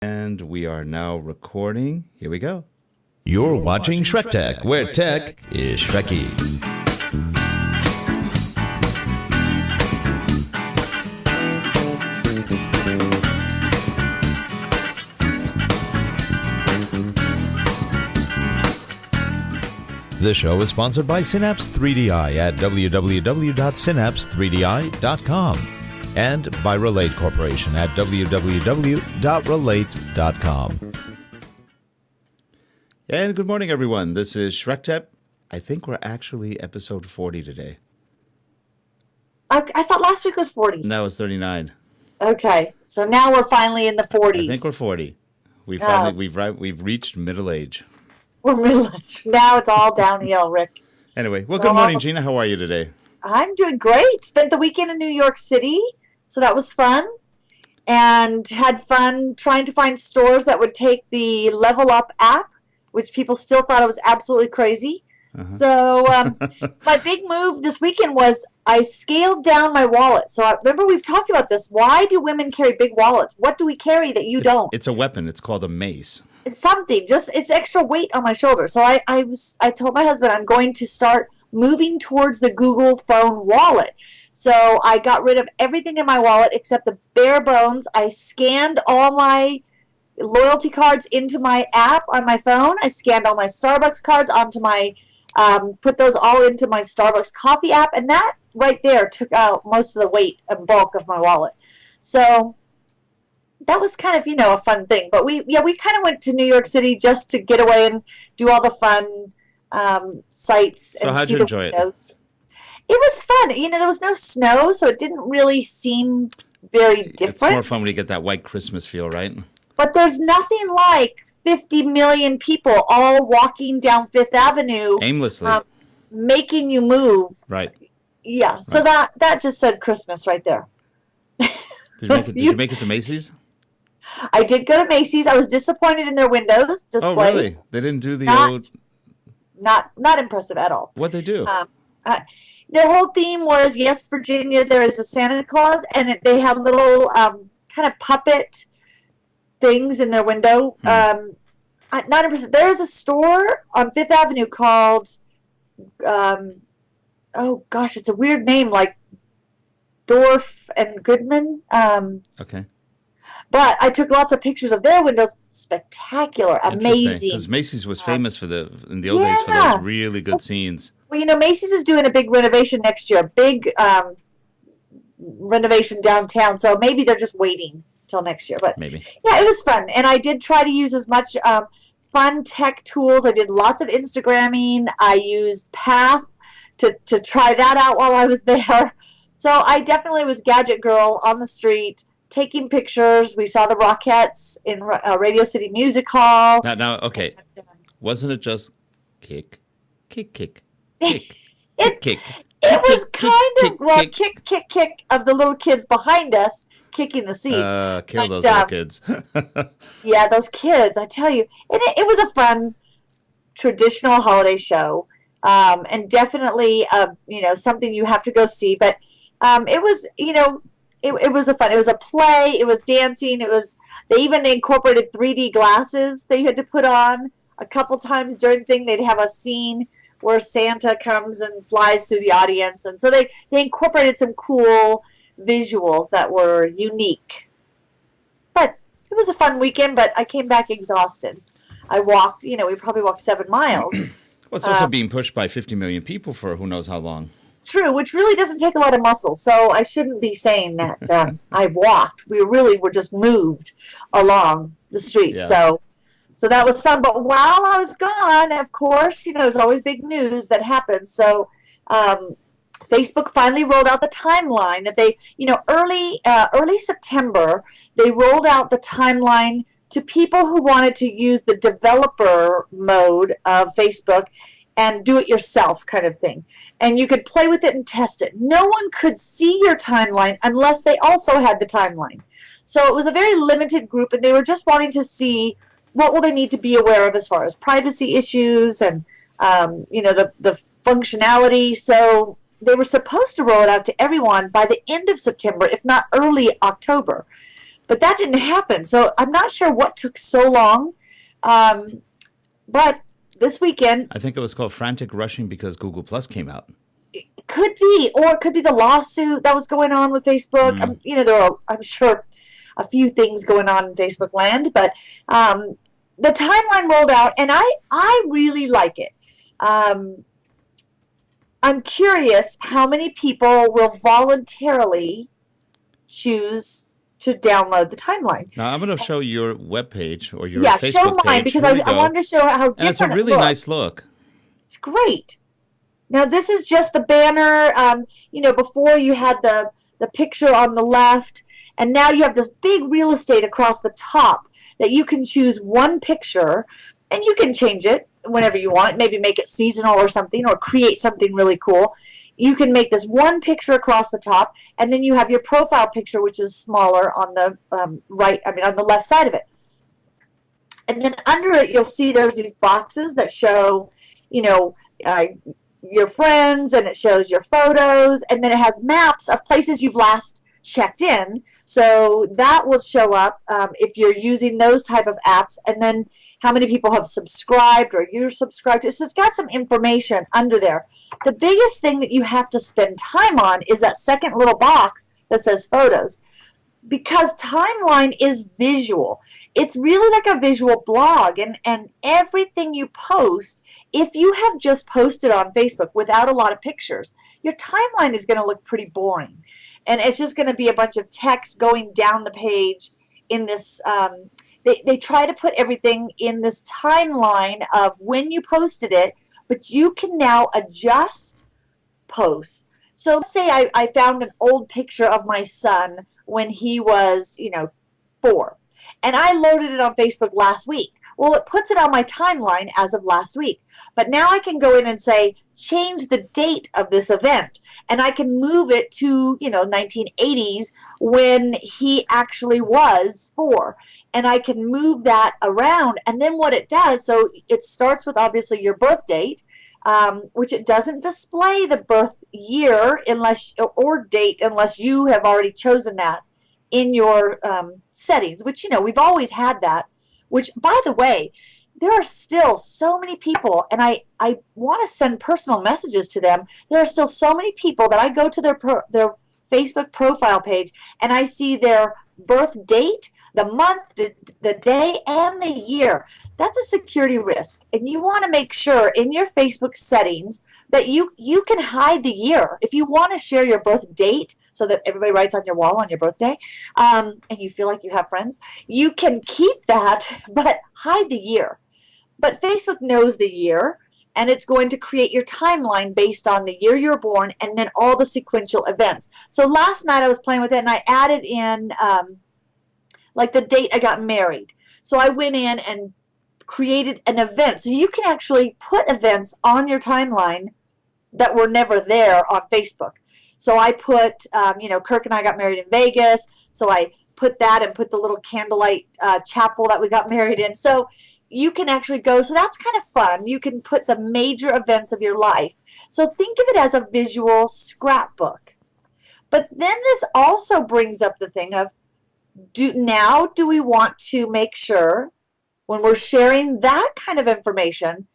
And we are now recording. Here we go. You're watching SchreckTeck, where tech is Shrecky. This show is sponsored by Synapse 3DI at www.synapse3di.com and by Relate Corporation at www.relate.com. And good morning, everyone. This is SchreckTeck. I think we're actually episode 40 today. I thought last week was 40. No, it's 39. Okay, so now we're finally in the 40s. I think we're 40. We've reached middle age. We're middle-aged. Now it's all downhill, Rick. Anyway, well, good morning, Gina. How are you today? I'm doing great. Spent the weekend in New York City, so that was fun. And had fun trying to find stores that would take the Level Up app, which people still thought it was absolutely crazy. So my big move this weekend was I scaled down my wallet. So remember we've talked about this. Why do women carry big wallets? What do we carry that you don't? It's a weapon. It's called a mace. It's something. It's extra weight on my shoulder. So I told my husband I'm going to start moving towards the Google phone wallet. So I got rid of everything in my wallet except the bare bones. I scanned all my loyalty cards into my app on my phone. I scanned all my Starbucks cards onto my put those all into my Starbucks coffee app, and that right there took out most of the weight and bulk of my wallet. So that was kind of, a fun thing. But we kind of went to New York City just to get away and do all the fun sights. So and how'd see you the enjoy windows. It was fun. There was no snow, so it didn't really seem very different. It's more fun when you get that white Christmas feel, right? But there's nothing like 50 million people all walking down Fifth Avenue. Aimlessly. Making you move. Right. Yeah, so right. that just said Christmas right there. Did you make it to Macy's? I did go to Macy's. I was disappointed in their windows displays. Oh, really? They didn't do the old... Not impressive at all. What'd they do? Their whole theme was, yes, Virginia, there is a Santa Claus, and they had little kind of puppet things in their window. Not impressive. There's a store on Fifth Avenue called, oh gosh, it's a weird name, like Dorf and Goodman. Okay. But I took lots of pictures of their windows. Spectacular, amazing. Because Macy's was famous in the old days for those really good scenes. Well, Macy's is doing a big renovation next year, big renovation downtown. So maybe they're just waiting till next year. But maybe. Yeah, it was fun, and I did try to use as much fun tech tools. I did lots of Instagramming. I used Path to try that out while I was there. So I definitely was gadget girl on the street, taking pictures. We saw the Rockettes in Radio City Music Hall. Now, okay. Wasn't it just kick, kick, kick, It kick, was kind of, kick, kick of the little kids behind us kicking the seats. Kill those little kids. Yeah, those kids, I tell you. And it was a fun, traditional holiday show. And definitely, something you have to go see. But it was, it was a fun. It was a play. It was dancing. They even incorporated 3D glasses that you had to put on a couple times during the thing. They'd have a scene where Santa comes and flies through the audience. And so they incorporated some cool visuals that were unique. But it was a fun weekend, but I came back exhausted. I walked, we probably walked 7 miles. Well, it's also being pushed by 50 million people for who knows how long. True, which really doesn't take a lot of muscle, so I shouldn't be saying that I walked. We really were just moved along the street. Yeah. So that was fun. But while I was gone, of course, there's always big news that happens. So Facebook finally rolled out the timeline that they, early September, they rolled out the timeline to people who wanted to use the developer mode of Facebook and do it yourself kind of thing. And you could play with it and test it. No one could see your timeline unless they also had the timeline. So it was a very limited group, and they were just wanting to see what will they need to be aware of as far as privacy issues and, the functionality. So they were supposed to roll it out to everyone by the end of September, if not early October. But that didn't happen. So I'm not sure what took so long. Um, but this weekend, I think it was called frantic rushing because Google Plus came out. could be, or it could be the lawsuit that was going on with Facebook. You know, there are, I'm sure, a few things going on in Facebook land, but the timeline rolled out, and I really like it. I'm curious how many people will voluntarily choose to download the timeline. Now, I'm going to show your webpage or your Yeah, show Facebook mine page. because Here we I go. wanted to show how different And it's a really it looks. nice look. It's great. Now this is just the banner. You know, before you had the picture on the left, and now you have this big real estate across the top that you can choose one picture, and you can change it whenever you want. Maybe make it seasonal or something, or create something really cool. You can make this one picture across the top, and then you have your profile picture, which is smaller on the on the left side of it. And then under it, you'll see there's these boxes that show, you know, your friends, and it shows your photos, and then it has maps of places you've last checked in. So that will show up if you're using those type of apps, and then how many people have subscribed or you're subscribed to. So it's got some information under there. The biggest thing that you have to spend time on is that second little box that says photos, because timeline is visual. It's really like a visual blog, and everything you post, if you have just posted on Facebook without a lot of pictures, your timeline is going to look pretty boring. And it's just going to be a bunch of text going down the page in this, they try to put everything in this timeline of when you posted it, but you can now adjust posts. So let's say I found an old picture of my son when he was, you know, 4, and I loaded it on Facebook last week. Well, it puts it on my timeline as of last week. But now I can go in and say, change the date of this event. And I can move it to, you know, 1980s when he actually was 4. And I can move that around. And then what it does, so it starts with obviously your birth date, which it doesn't display the birth year unless, or date, unless you have already chosen that in your settings, which, you know, we've always had that. Which, by the way, there are still so many people, and I want to send personal messages to them. There are still so many people that I go to their Facebook profile page, and I see their birth date, the month, the day, and the year. That's a security risk, and you want to make sure in your Facebook settings that you can hide the year. If you want to share your birth date so that everybody writes on your wall on your birthday, and you feel like you have friends, you can keep that, but hide the year. But Facebook knows the year, and it's going to create your timeline based on the year you were born and then all the sequential events. So last night I was playing with it, and I added in like the date I got married. So I went in and created an event. So you can actually put events on your timeline that were never there on Facebook. So I put, you know, Kirk and I got married in Vegas. So I put that and put the little candlelight chapel that we got married in. So you can actually go, so that's kind of fun. You can put the major events of your life. So think of it as a visual scrapbook. But then this also brings up the thing of, do we want to make sure when we're sharing that kind of information,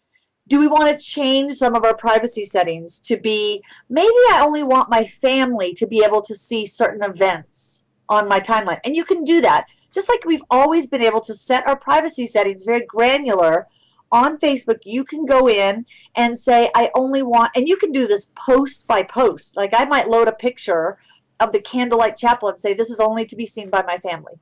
do we want to change some of our privacy settings to be, maybe I only want my family to be able to see certain events on my timeline. And you can do that. Just like we've always been able to set our privacy settings very granular on Facebook, you can go in and say, I only want, and you can do this post by post. Like I might load a picture of the candlelight chapel and say, this is only to be seen by my family.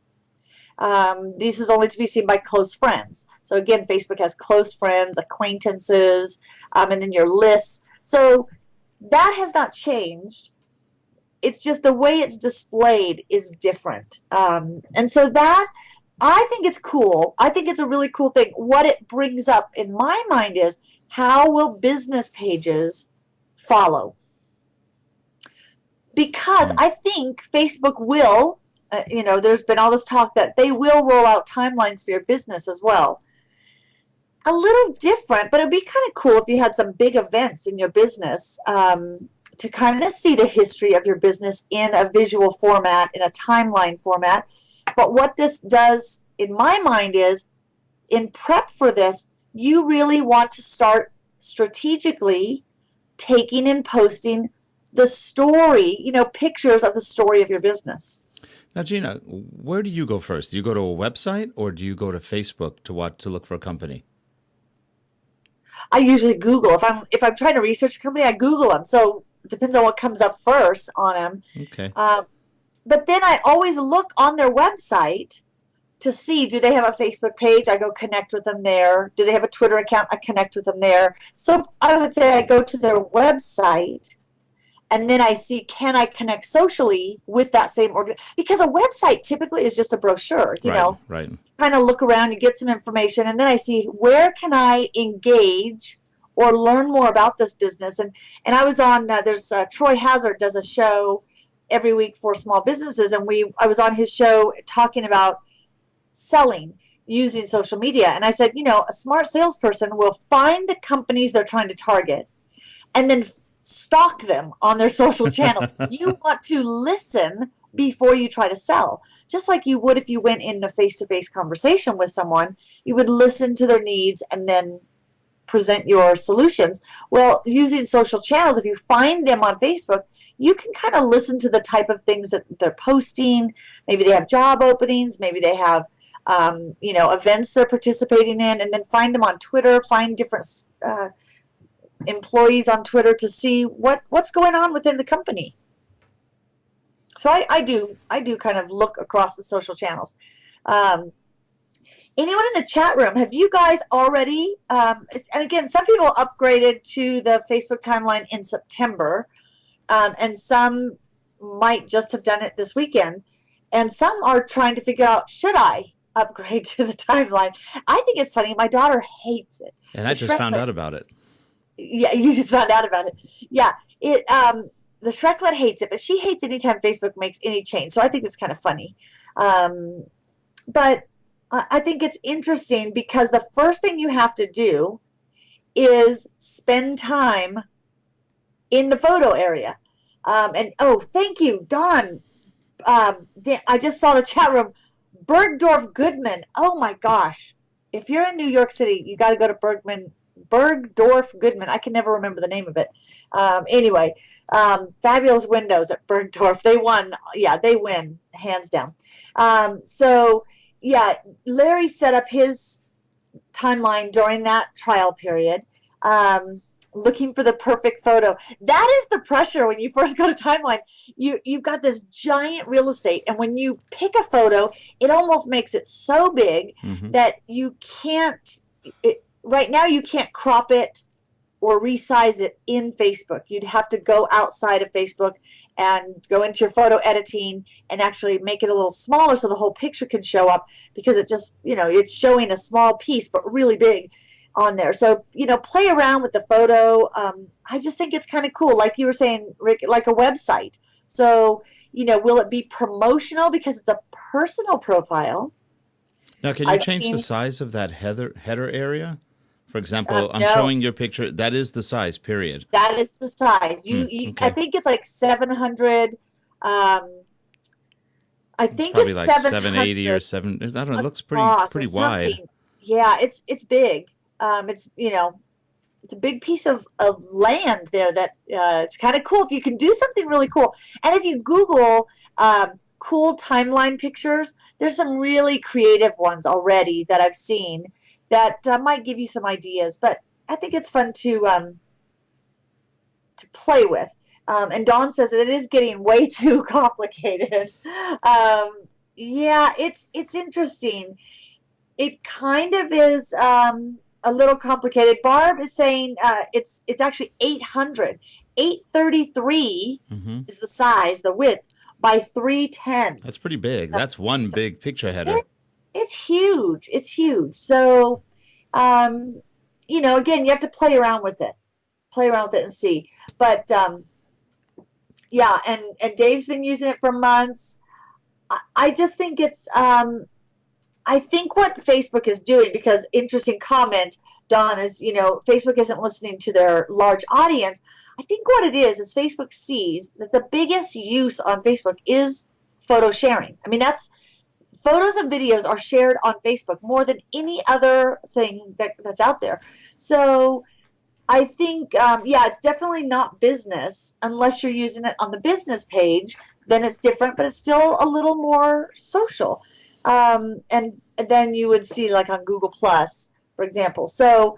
This is only to be seen by close friends. So again, Facebook has close friends, acquaintances, and then your lists. So that has not changed. It's just the way it's displayed is different. And so that, I think it's cool. I think it's a really cool thing. What it brings up in my mind is, how will business pages follow? Because I think Facebook will, you know, there's been all this talk that they will roll out timelines for your business as well. A little different, but it'd be kind of cool if you had some big events in your business to kind of see the history of your business in a visual format, in a timeline format. But what this does in my mind is, in prep for this, you really want to start strategically taking and posting the story, pictures of the story of your business. Now, Gina, where do you go first? Do you go to a website or do you go to Facebook to look for a company? I usually Google. If I'm trying to research a company, I Google them. So it depends on what comes up first on them. Okay. But then I always look on their website to see, do they have a Facebook page? I go connect with them there. Do they have a Twitter account? I connect with them there. So I would say I go to their website, and then I see, can I connect socially with that same organization? Because a website typically is just a brochure, Right. kind of look around, you get some information, and then I see, where can I engage or learn more about this business? And I was on, there's Troy Hazard does a show every week for small businesses, and I was on his show talking about selling using social media. And I said, a smart salesperson will find the companies they're trying to target and then stalk them on their social channels. You want to listen before you try to sell. Just like you would if you went in a face-to-face conversation with someone, you would listen to their needs and then present your solutions. Well, using social channels, if you find them on Facebook, you can kind of listen to the type of things that they're posting. Maybe they have job openings, maybe they have events they're participating in, and then find them on Twitter, find different employees on Twitter to see what's going on within the company. So I do kind of look across the social channels. Anyone in the chat room, have you guys already, and again, some people upgraded to the Facebook timeline in September, and some might just have done it this weekend, and some are trying to figure out, should I upgrade to the timeline? I think it's funny. My daughter hates it. And I just found out about it. Yeah, you just found out about it. Yeah, the Shrecklet hates it, but she hates anytime Facebook makes any change. So I think it's kind of funny. But I think it's interesting because the first thing you have to do is spend time in the photo area. And oh, thank you, Don. I just saw the chat room. Bergdorf Goodman. Oh my gosh. If you're in New York City, you got to go to Bergdorf Goodman. I can never remember the name of it. Anyway, fabulous windows at Bergdorf. They won. Yeah, they win, hands down. So, yeah, Larry set up his timeline during that trial period, looking for the perfect photo. That is the pressure when you first go to timeline. You've got this giant real estate, and when you pick a photo, it almost makes it so big that you can't. Right now, you can't crop it or resize it in Facebook. You'd have to go outside of Facebook and go into your photo editing and actually make it a little smaller so the whole picture can show up, because it just, it's showing a small piece but really big on there. So, play around with the photo. I just think it's kind of cool. Like you were saying, Rick, like a website. So, will it be promotional because it's a personal profile? Now, can you change the size of that header area? For example, I'm no. showing your picture. That is the size, period. That is the size. Okay. I think it's like 700. I think probably it's like 780 or 7. I don't know. It looks pretty wide. Yeah, it's big. It's it's a big piece of land there that it's kind of cool if you can do something really cool. And if you Google cool timeline pictures, there's some really creative ones already that I've seen that might give you some ideas. But I think it's fun to play with. And Dawn says it is getting way too complicated. Yeah, it's interesting. It kind of is a little complicated. Barb is saying it's actually 800. 833 is the size, the width, by 310. That's pretty big. That's one big picture header. It's huge. It's huge. So, again, you have to play around with it. Play around with it and see. But, yeah, and Dave's been using it for months. I just think it's, I think what Facebook is doing, because interesting comment, Don, is, Facebook isn't listening to their large audience. I think what it is Facebook sees that the biggest use on Facebook is photo sharing. I mean, photos and videos are shared on Facebook more than any other thing that's out there. So I think, yeah, it's definitely not business unless you're using it on the business page. Then it's different, but it's still a little more social. And then you would see like on Google Plus, for example. So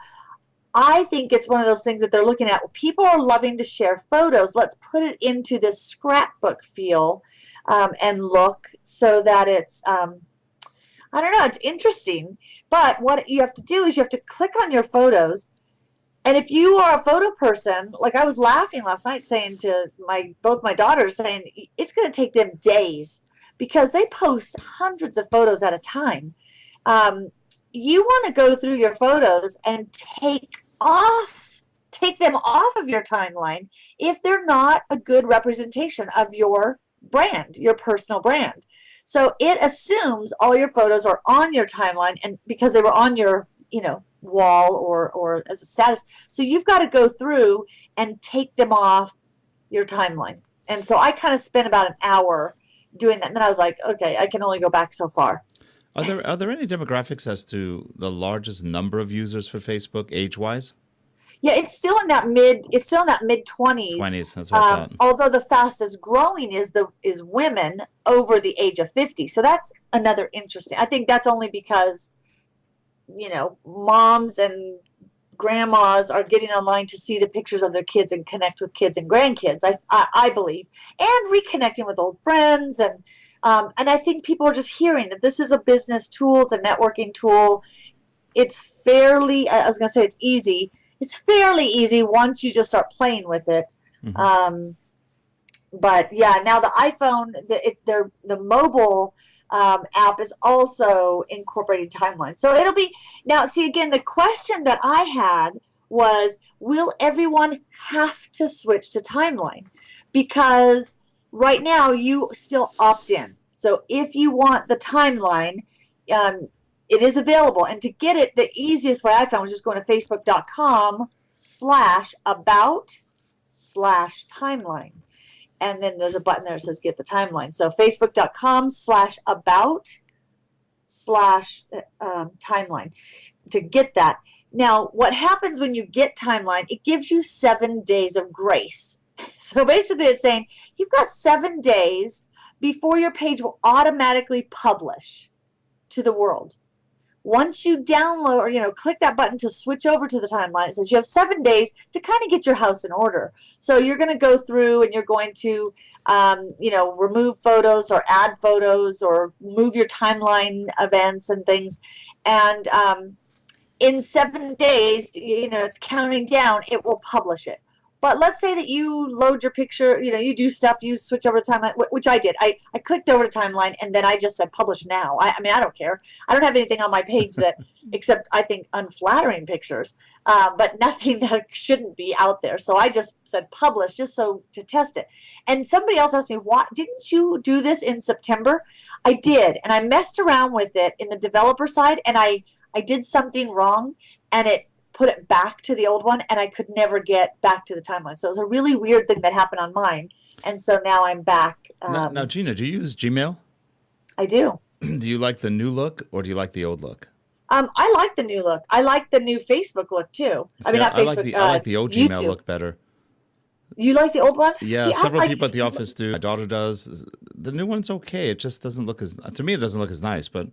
I think it's one of those things that they're looking at. People are loving to share photos. Let's put it into this scrapbook feel and look so that it's, I don't know, it's interesting. But what you have to do is you have to click on your photos. And if you are a photo person, like I was laughing last night saying to both my daughters, saying it's going to take them days because they post hundreds of photos at a time. You want to go through your photos and take them off of your timeline if they're not a good representation of your brand, your personal brand. So it assumes all your photos are on your timeline, and because they were on your, wall or as a status. So you've got to go through and take them off your timeline. And so I kind of spent about an hour doing that. And then I was like, okay, I can only go back so far. Are there any demographics as to the largest number of users for Facebook age-wise? Yeah, it's still in that mid 20s. 20s, that's what I thought. Although the fastest growing is women over the age of 50. So that's another interesting. I think that's only because moms and grandmas are getting online to see the pictures of their kids and connect with kids and grandkids. I believe, and reconnecting with old friends, and I think people are just hearing that this is a business tool, it's a networking tool. It's fairly, I was going to say it's easy. It's fairly easy once you just start playing with it. Mm-hmm. But yeah, now the iPhone, the mobile app is also incorporating timeline. So it'll be, now see again, the question that I had was, will everyone have to switch to timeline? Because right now you still opt in. So if you want the timeline, it is available. And to get it, the easiest way I found was just going to facebook.com/about/timeline. And then there's a button there that says get the timeline. So facebook.com/about/timeline to get that. Now, what happens when you get timeline, it gives you 7 days of grace. So basically it's saying you've got 7 days before your page will automatically publish to the world. Once you download or click that button to switch over to the timeline, it says you have 7 days to kind of get your house in order. So you're going to go through and you're going to remove photos or add photos or move your timeline events and things. And in 7 days, it's counting down, it will publish it. But let's say that you load your picture, you do stuff, you switch over to timeline, which I did. I clicked over to timeline and then I just said publish now. I mean, I don't care. I don't have anything on my page that, except I think unflattering pictures, but nothing that shouldn't be out there. So I just said publish just so to test it. And somebody else asked me, why didn't you do this in September? I did. And I messed around with it in the developer side and I did something wrong and it put it back to the old one, and I could never get back to the timeline. So it was a really weird thing that happened on mine, and so now I'm back. Now, Gina, do you use Gmail? I do. Do you like the new look, or do you like the old look? I like the new look. I like the new Facebook look, too. See, I mean, not Facebook, I like the old YouTube. Gmail look better. You like the old one? Yeah, several people at the office do. My daughter does. The new one's okay. It just doesn't look to me, it doesn't look as nice, but.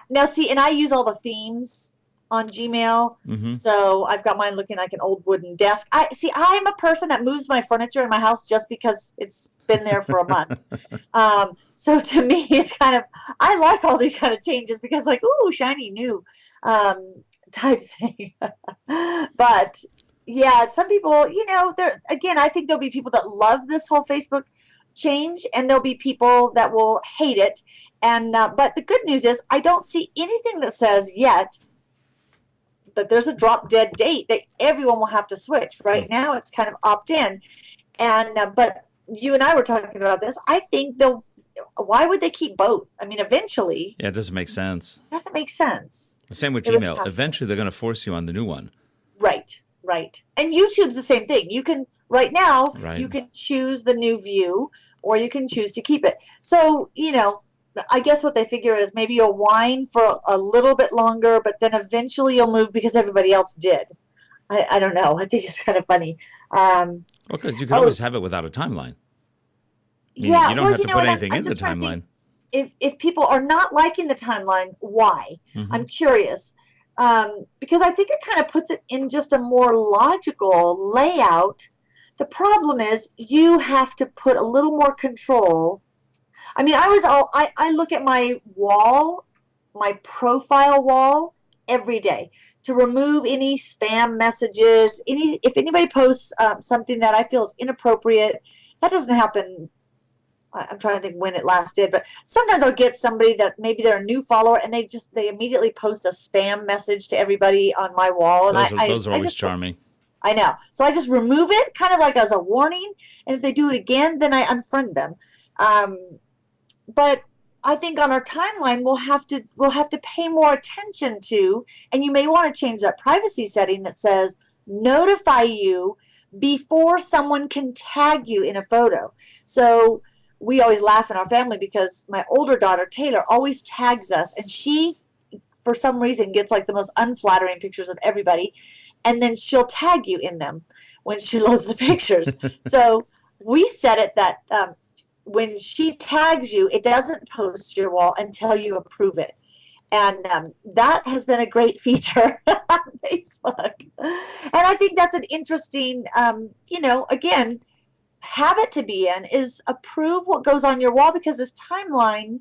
Now, see, and I use all the themes on Gmail, so I've got mine looking like an old wooden desk. I'm a person that moves my furniture in my house just because it's been there for a month. So to me, it's kind of, I like all these kind of changes because like, ooh, shiny new type thing. But yeah, some people, there again, I think there'll be people that love this whole Facebook change, and there'll be people that will hate it. And but the good news is, I don't see anything that says yet that there's a drop dead date that everyone will have to switch. Right now it's kind of opt in, and but you and I were talking about this. I think why would they keep both? I mean, eventually. Yeah, it doesn't make sense. Doesn't make sense. The same with Gmail. Eventually they're going to force you on the new one. Right. And YouTube's the same thing. You can you can choose the new view, or you can choose to keep it. So I guess what they figure is maybe you'll whine for a little bit longer, but then eventually you'll move because everybody else did. I don't know. I think it's kind of funny. Um, Well, because you could oh, always have it without a timeline, meaning yeah. you don't Well, have to put and anything I'm in the just trying to think timeline. if people are not liking the timeline, why? Hmm. I'm curious. Because I think it kind of puts it in just a more logical layout. The problem is you have to put a little more control. I mean, I look at my wall, my profile wall every day to remove any spam messages. If anybody posts something that I feel is inappropriate, that doesn't happen. I'm trying to think when it last did, but sometimes I'll get somebody that maybe they're a new follower and they immediately post a spam message to everybody on my wall, and Those are I always just charming. I know. So I just remove it, kind of like as a warning, and if they do it again, then I unfriend them. Um, but I think on our timeline we'll have to pay more attention to, and you may want to change that privacy setting that says notify you before someone can tag you in a photo. So we always laugh in our family because my older daughter Taylor always tags us, and she for some reason gets like the most unflattering pictures of everybody, and then she'll tag you in them when she loads the pictures. So we set it that when she tags you, it doesn't post to your wall until you approve it. And that has been a great feature on Facebook. And I think that's an interesting, again, habit to be in is approve what goes on your wall because this timeline,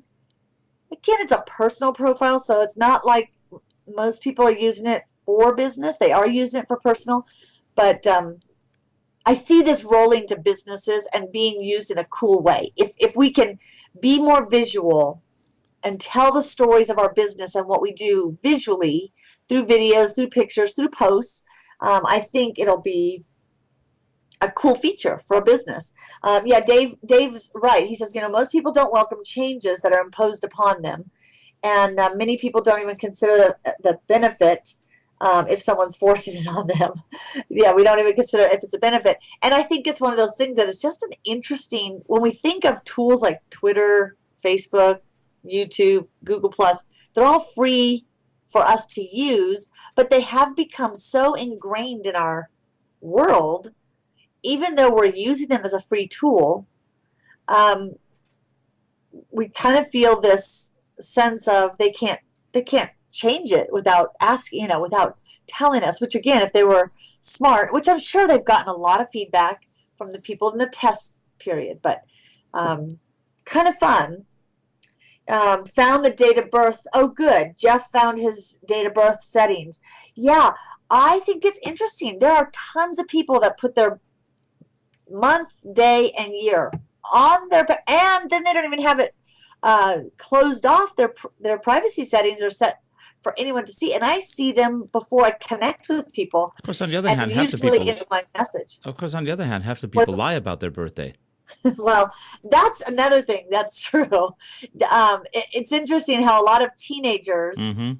again, it's a personal profile. So it's not like most people are using it for business. They are using it for personal. But I see this rolling to businesses and being used in a cool way. If we can be more visual and tell the stories of our business and what we do visually through videos, through pictures, through posts, I think it'll be a cool feature for a business. Yeah, Dave's right. He says, most people don't welcome changes that are imposed upon them, and many people don't even consider the benefit if someone's forcing it on them. Yeah, we don't even consider if it's a benefit. And I think it's one of those things that is just an interesting, when we think of tools like Twitter, Facebook, YouTube, Google Plus, they're all free for us to use, but they have become so ingrained in our world, even though we're using them as a free tool, um, we kind of feel this sense of they can't change it without asking, without telling us, which again, if they were smart, which I'm sure they've gotten a lot of feedback from the people in the test period, but kind of fun. Found the date of birth. Oh, good. Jeff found his date of birth settings. Yeah, I think it's interesting. There are tons of people that put their month, day, and year on their, and then they don't even have it closed off. Their privacy settings are set for anyone to see, and I see them before I connect with people, Of course, on the other and hand, they're usually in my message. half the What? people lie about their birthday. Well, that's another thing. That's true. It's interesting how a lot of teenagers Hmm.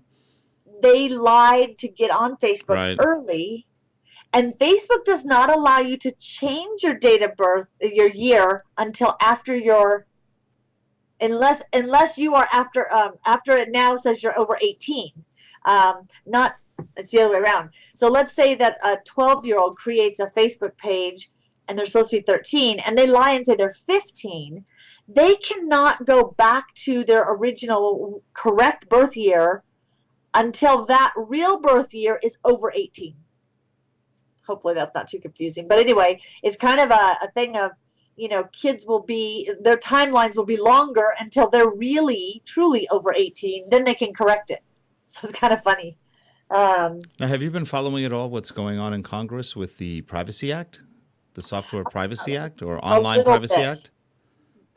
they lied to get on Facebook Right. early, and Facebook does not allow you to change your date of birth, your year, until after your unless you are after it now says you're over 18. Not It's the other way around. So let's say that a 12-year-old creates a Facebook page and they're supposed to be 13 and they lie and say they're 15. They cannot go back to their original correct birth year until that real birth year is over 18. Hopefully that's not too confusing. But anyway, it's kind of a thing of, kids their timelines will be longer until they're really, truly over 18. Then they can correct it. So it's kind of funny. Now, have you been following at all what's going on in Congress with the Privacy Act, the Software Privacy Act, or A Online little Privacy bit. Act?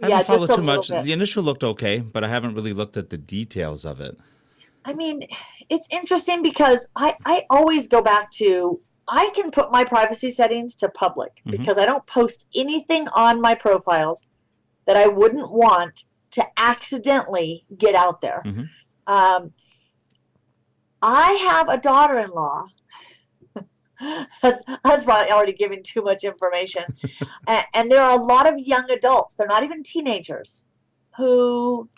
I Yeah, haven't just followed a too little much. bit. The initial looked okay, but I haven't really looked at the details of it. I mean, it's interesting because I always go back to I can put my privacy settings to public Hmm. because I don't post anything on my profiles that I wouldn't want to accidentally get out there. Hmm. Um, I have a daughter-in-law. That's probably already giving too much information. And there are a lot of young adults, they're not even teenagers, who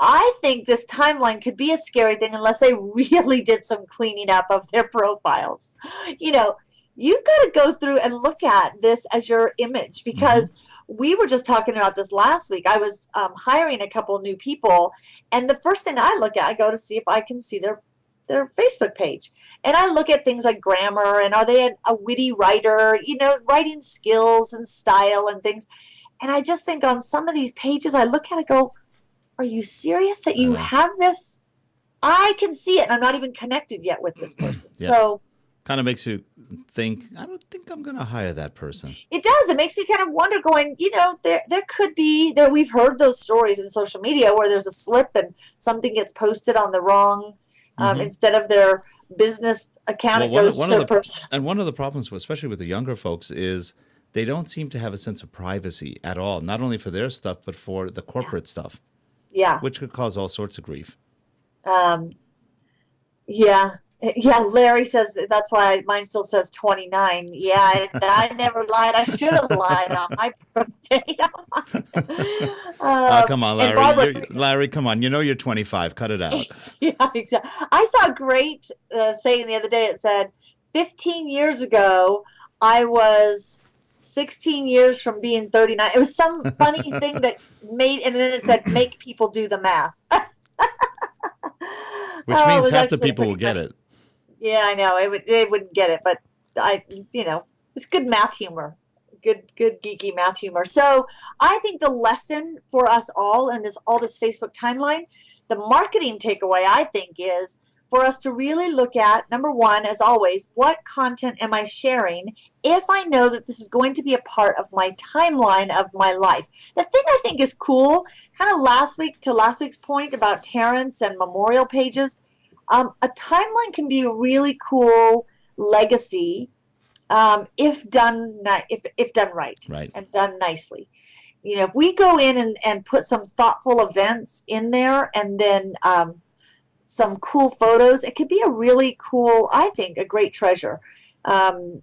I think this timeline could be a scary thing unless they really did some cleaning up of their profiles. You know, you've got to go through and look at this as your image Hmm. because we were just talking about this last week. I was hiring a couple new people, and the first thing I look at, I go to see if I can see their Facebook page. And I look at things like grammar and are they a witty writer, you know, writing skills and style and things. And I just think on some of these pages, I look at it, go, are you serious that I you know. have this? I can see it, and I'm not even connected yet with this person. Yeah. So Kind of makes you think, I don't think I'm going to hire that person. it does. It makes me kind of wonder, going, you know, there could be there. We've heard those stories in social media where there's a slip and something gets posted on the wrong Hmm. instead of their business account, Well, it goes to one of their the person. one of the problems, especially with the younger folks, is they don't seem to have a sense of privacy at all. Not only for their stuff, but for the Yeah, corporate stuff, yeah. which could cause all sorts of grief. Um, Yeah, yeah. Larry says that's why mine still says 29. Yeah, I never lied. I should have lied on my birthday. Come on, And Larry. Barbara, Larry, come on. You know you're 25. Cut it out. yeah, exactly. I saw a great saying the other day. It said, 15 years ago, I was 16 years from being 39. It was some funny thing that made, and then it said, make people do the math. Which Oh, it means was half the actually people will pretty get funny. it. Yeah, I know. It wouldn't get it, but I, you know, it's good math humor. Good geeky math humor. So I think the lesson for us all in this Facebook timeline, the marketing takeaway I think is for us to really look at, number one, as always, what content am I sharing if I know that this is going to be a part of my timeline of my life. The thing I think is cool, kind of last week's point about Terrence and memorial pages, a timeline can be a really cool legacy if done right Right. and done nicely. You know, if we go in and put some thoughtful events in there and then some cool photos, it could be a really cool, I think, a great treasure. Um,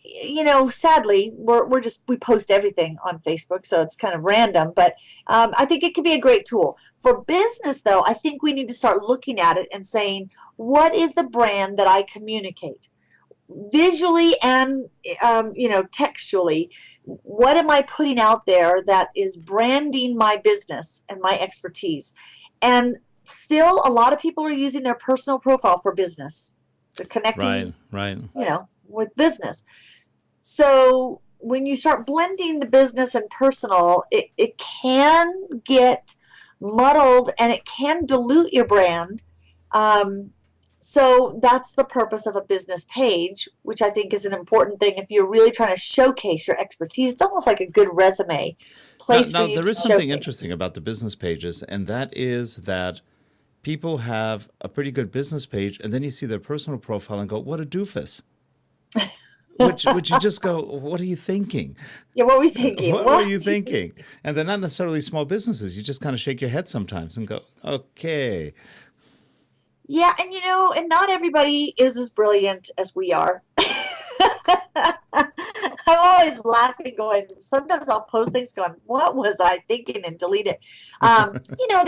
you know, sadly, we post everything on Facebook, so it's kind of random. But I think it could be a great tool for business. Though I think we need to start looking at it and saying, what is the brand that I communicate visually and you know, textually? What am I putting out there that is branding my business and my expertise? And still, a lot of people are using their personal profile for business. They're connecting, Right. Right. you know, with business. So when you start blending the business and personal, it can get muddled and it can dilute your brand. Um, so that's the purpose of a business page, which I think is an important thing if you're really trying to showcase your expertise. It's almost like a good resume place for Now you there to is something showcase. interesting about the business pages, and that is that people have a pretty good business page, and then you see their personal profile and go, "What a doofus." Which you just go, "What are you thinking? Yeah, what were we thinking? What were What? you thinking?" And they're not necessarily small businesses. You just kind of shake your head sometimes and go, "Okay." Yeah, and you know, and not everybody is as brilliant as we are. I'm always laughing, going, sometimes I'll post things going, what was I thinking, and delete it. You know,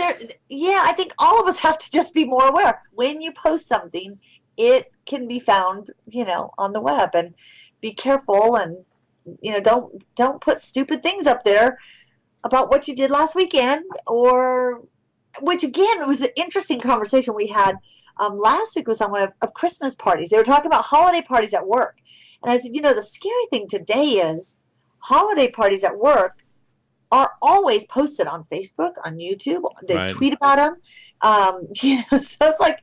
yeah, I think all of us have to just be more aware. When you post something, it can be found, you know, on the web, and be careful and, you know, don't put stupid things up there about what you did last weekend, or which again was an interesting conversation we had last week with someone of Christmas parties. They were talking about holiday parties at work. And I said, you know, the scary thing today is holiday parties at work are always posted on Facebook, on YouTube. They Right. tweet about them. You know, so it's like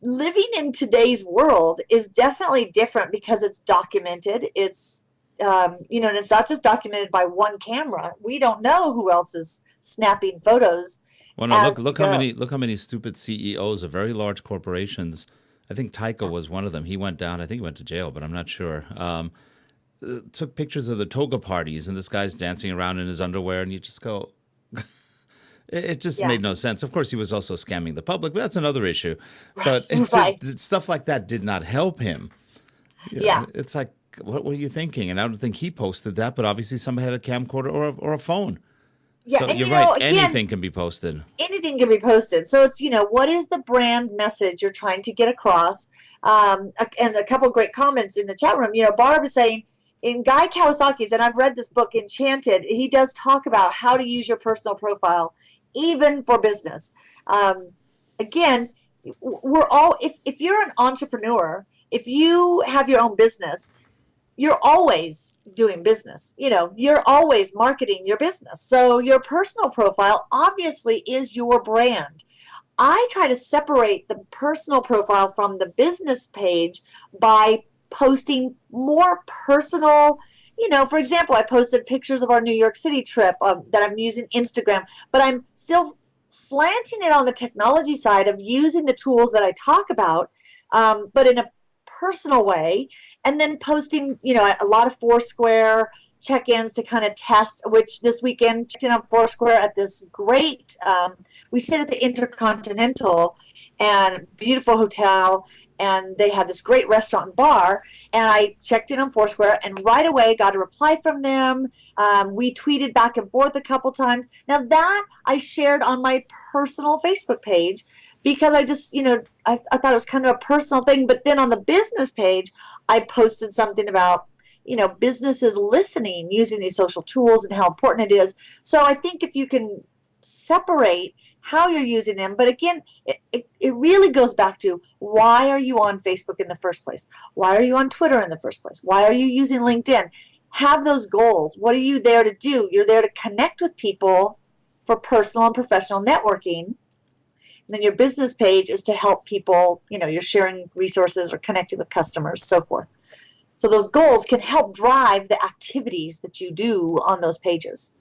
living in today's world is definitely different because it's documented. It's you know, and it's not just documented by one camera. We don't know who else is snapping photos Well, no, as we go. look how many stupid CEOs of very large corporations. I think Tyco Yeah. was one of them. He went down. I think he went to jail, but I'm not sure. Took pictures of the toga parties, and this guy's dancing around in his underwear, and you just go, it just Yeah. made no sense. Of course, he was also scamming the public, but that's another issue. But Right. stuff like that did not help him. You Yeah. know, it's like, what were you thinking? And I don't think he posted that, but obviously somebody had a camcorder or a phone. Yeah, So and you're you right. know, again, Anything can be posted. anything can be posted. So it's, what is the brand message you're trying to get across? And a couple of great comments in the chat room. Barb is saying in Guy Kawasaki's, and I've read this book, Enchanted, he does talk about how to use your personal profile, even for business. Again, we're all, if you're an entrepreneur, if you have your own business, you're always doing business. You're always marketing your business. So your personal profile obviously is your brand. I try to separate the personal profile from the business page by posting more personal. For example, I posted pictures of our New York City trip that I'm using Instagram, but I'm still slanting it on the technology side of using the tools that I talk about, but in a personal way, and then posting, a lot of Foursquare check-ins to kind of test, which this weekend checked in on Foursquare at this great, we stayed at the Intercontinental, and beautiful hotel, and they had this great restaurant and bar, and I checked in on Foursquare and right away got a reply from them. We tweeted back and forth a couple times. Now that I shared on my personal Facebook page because I just, I thought it was kind of a personal thing, but then on the business page, I posted something about, businesses listening, using these social tools and how important it is. So I think if you can separate how you're using them, but again, it really goes back to why are you on Facebook in the first place? Why are you on Twitter in the first place? Why are you using LinkedIn? Have those goals. What are you there to do? You're there to connect with people for personal and professional networking. And then your business page is to help people, you're sharing resources or connecting with customers, so forth. So those goals can help drive the activities that you do on those pages.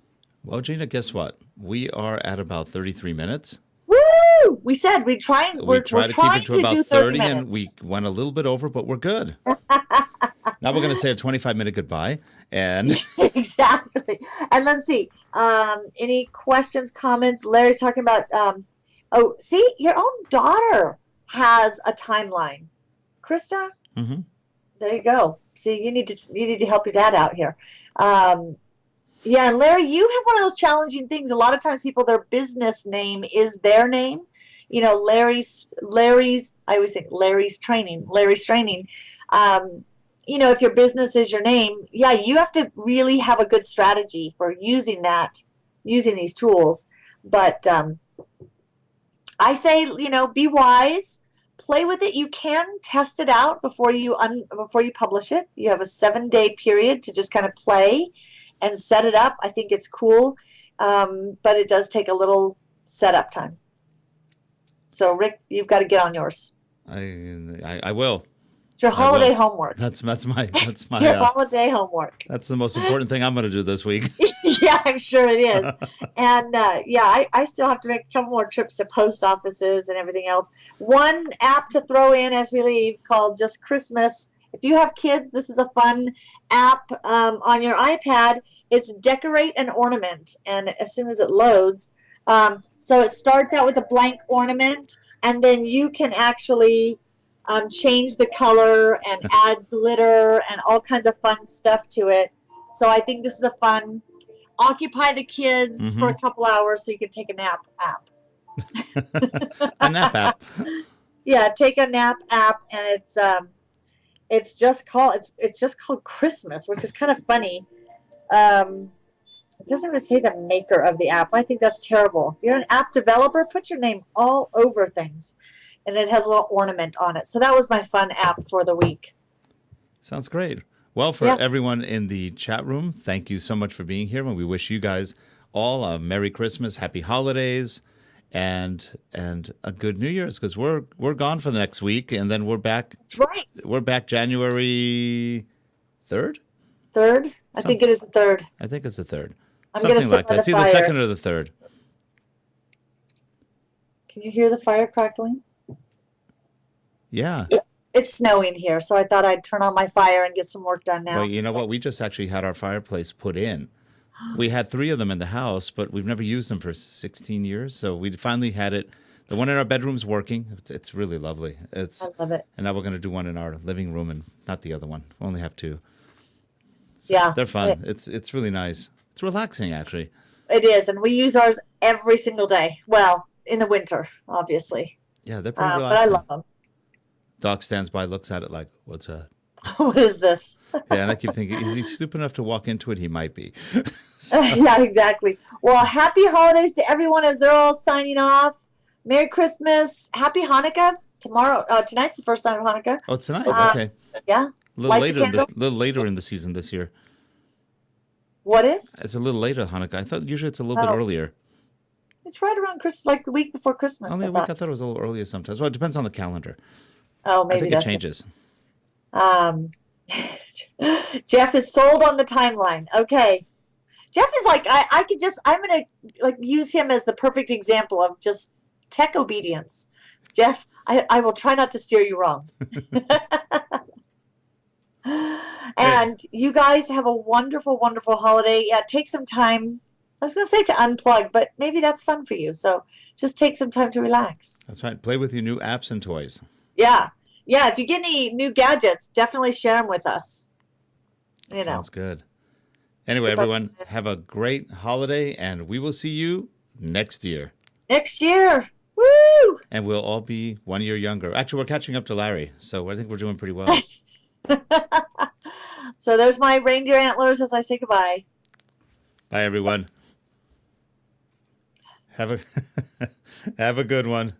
Well, Gina, guess what? We are at about 33 minutes. Woo! We said we're trying to keep it to about do 30 minutes. and we went a little bit over, but we're good. Now we're going to say a 25-minute goodbye. And Exactly. And let's see. Any questions, comments? Larry's talking about, see, your own daughter has a timeline. Krista? Mhm. There you go. See, you need to help your dad out here. Yeah, and Larry, you have one of those challenging things. A lot of times people, their business name is their name. Larry's, I always think Larry's training. If your business is your name, yeah, you have to really have a good strategy for using these tools. But I say, be wise. Play with it. You can test it out before you publish it. You have a 7-day period to just kind of play and set it up. I think it's cool, but it does take a little setup time. So Rick, you've got to get on yours. I will. It's your holiday homework. That's my your holiday homework. That's the most important thing I'm going to do this week. Yeah, I'm sure it is. And I still have to make a couple more trips to post offices and everything else. One app to throw in as we leave called Just Christmas. If you have kids, this is a fun app on your iPad. It's Decorate an Ornament, and as soon as it loads, so it starts out with a blank ornament, and then you can actually change the color and add glitter and all kinds of fun stuff to it. So I think this is a fun, occupy the kids for a couple hours so you can take a nap app. A nap app. Yeah, take a nap app, and it's just called Christmas, which is kind of funny. It doesn't even say the maker of the app. I think that's terrible. If you're an app developer, put your name all over things. And it has a little ornament on it. So that was my fun app for the week. Sounds great. Well, for everyone in the chat room, thank you so much for being here. And we wish you guys all a Merry Christmas, Happy Holidays, and a good New Year's, because we're gone for the next week, and then we're back. That's right. We're back January 3rd? 3rd? I think it is the 3rd. I think it's the 3rd. I'm Something like that. It's either the 2nd or the 3rd. Can you hear the fire crackling? Yeah. It's snowing here, so I thought I'd turn on my fire and get some work done now. Well, you know what? We just actually had our fireplace put in. We had 3 of them in the house, but we've never used them for 16 years. So we finally had it. The one in our bedroom's working. It's really lovely. I love it. And now we're going to do one in our living room, and not the other one. We only have 2. So yeah. they're fun. It's really nice. It's relaxing, actually. It is, and we use ours every single day. Well, in the winter, obviously. Yeah, they're pretty But I relaxing. love them. Doc stands by, looks at it like, what's that? What is this? Yeah, and I keep thinking, is he stupid enough to walk into it? He might be. So, Yeah, exactly. Well, happy holidays to everyone as they're all signing off. Merry Christmas. Happy Hanukkah. Tonight's the first night of Hanukkah. oh, tonight. Uh, Okay. yeah. A little Light later your candle. little later in the season this year. What is? It's a little later, Hanukkah. I thought usually it's a little bit Oh, earlier. it's right around Christmas, like the week before Christmas. Only I a week. thought. I thought it was a little earlier sometimes. Well, it depends on the calendar. Oh, I maybe think it that's it. changes. Um, Jeff is sold on the timeline. Okay. Jeff is like, I'm going to like use him as the perfect example of just tech obedience. Jeff, I will try not to steer you wrong. Hey, And you guys have a wonderful, wonderful holiday. Yeah, take some time. I was going to say to unplug, but maybe that's fun for you. So just take some time to relax. that's right. Play with your new apps and toys. Yeah. Yeah. If you get any new gadgets, definitely share them with us. You know, Sounds good. Anyway, super everyone, have a great holiday, and we will see you next year. next year. Woo! And we'll all be 1 year younger. Actually, we're catching up to Larry, so I think we're doing pretty well. So there's my reindeer antlers as I say goodbye. Bye, everyone. Have a have a good one.